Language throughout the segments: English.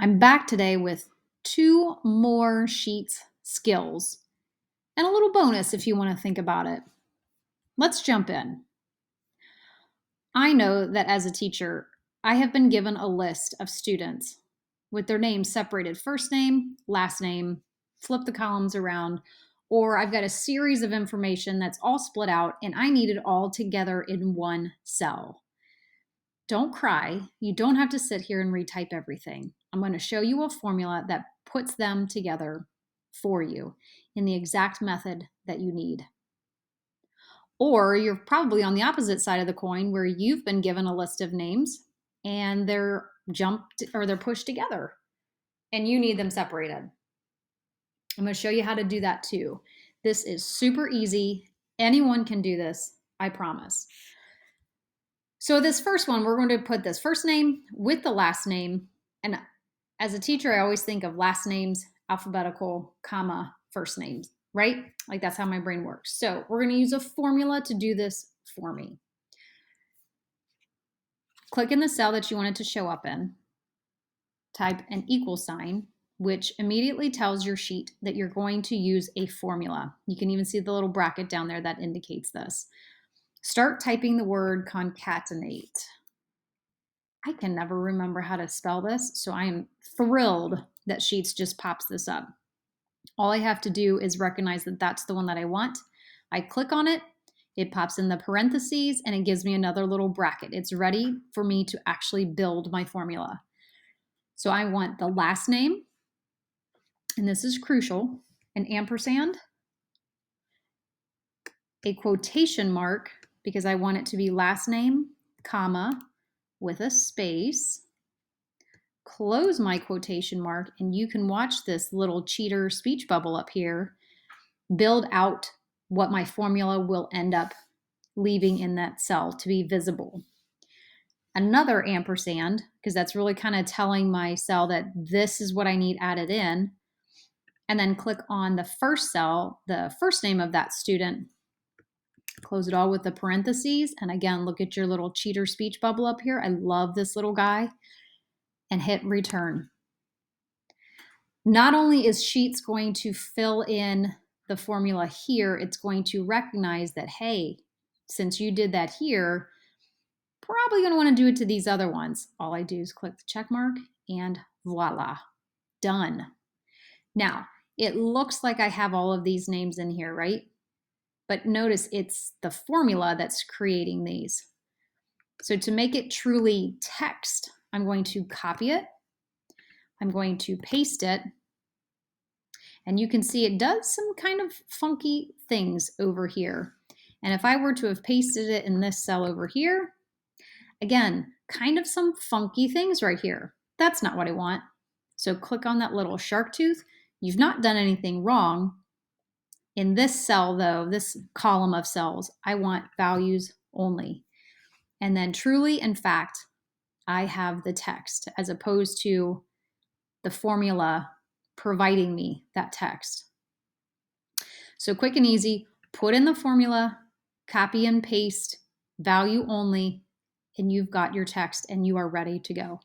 I'm back today with 2 more sheets skills and a little bonus if you want to think about it. Let's jump in. I know that as a teacher, I have been given a list of students with their names separated: first name, last name, flip the columns around, or I've got a series of information that's all split out and I need it all together in one cell. Don't cry. You don't have to sit here and retype everything. I'm going to show you a formula that puts them together for you in the exact method that you need. Or you're probably on the opposite side of the coin where you've been given a list of names and they're jumped or they're pushed together and you need them separated. I'm going to show you how to do that too. This is super easy. Anyone can do this, I promise. So this first one, we're going to put this first name with the last name. And as a teacher, I always think of last names, alphabetical, comma, first names, right? Like that's how my brain works. So we're going to use a formula to do this for me. Click in the cell that you want it to show up in. Type an equal sign, which immediately tells your sheet that you're going to use a formula. You can even see the little bracket down there that indicates this. Start typing the word concatenate. I can never remember how to spell this, so I am thrilled that Sheets just pops this up. All I have to do is recognize that that's the one that I want. I click on it, it pops in the parentheses, and it gives me another little bracket. It's ready for me to actually build my formula. So I want the last name, and this is crucial, an ampersand, a quotation mark, because I want it to be last name, comma, with a space, close my quotation mark, and you can watch this little cheater speech bubble up here build out what my formula will end up leaving in that cell to be visible. Another ampersand, because that's really kind of telling my cell that this is what I need added in. And then click on the first cell, the first name of that student, close it all with the parentheses. And again, look at your little cheater speech bubble up here. I love this little guy. And hit return. Not only is Sheets going to fill in the formula here, it's going to recognize that, hey, since you did that here, probably going to want to do it to these other ones. All I do is click the check mark and voila, done. Now, it looks like I have all of these names in here, right? But notice it's the formula that's creating these. So to make it truly text, I'm going to copy it. I'm going to paste it. And you can see it does some kind of funky things over here. And if I were to have pasted it in this cell over here, again, kind of some funky things right here. That's not what I want. So click on that little shark tooth. You've not done anything wrong. In this cell though, this column of cells, I want values only. And then truly, in fact, I have the text as opposed to the formula providing me that text. So quick and easy, put in the formula, copy and paste, value only, and you've got your text and you are ready to go.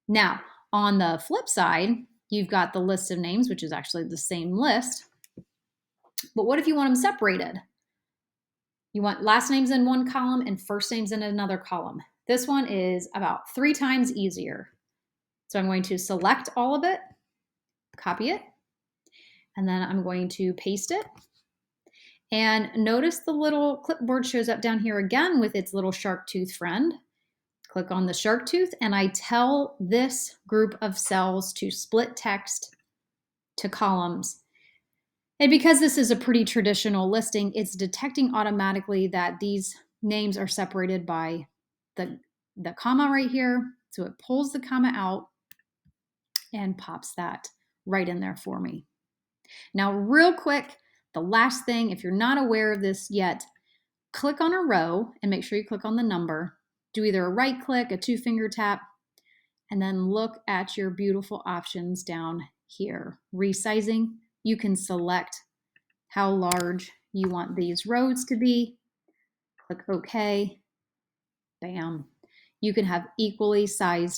Now, on the flip side, you've got the list of names, which is actually the same list. But what if you want them separated? You want last names in one column and first names in another column. This one is about 3 times easier. So I'm going to select all of it, copy it, and then I'm going to paste it. And notice the little clipboard shows up down here again with its little shark tooth friend. Click on the shark tooth and I tell this group of cells to split text to columns. And because this is a pretty traditional listing, it's detecting automatically that these names are separated by the comma right here. So it pulls the comma out and pops that right in there for me. Now, real quick, the last thing, if you're not aware of this yet, click on a row and make sure you click on the number. Do either a right click, a 2-finger tap, and then look at your beautiful options down here. Resizing, you can select how large you want these rows to be. Click OK. Bam. You can have equally sized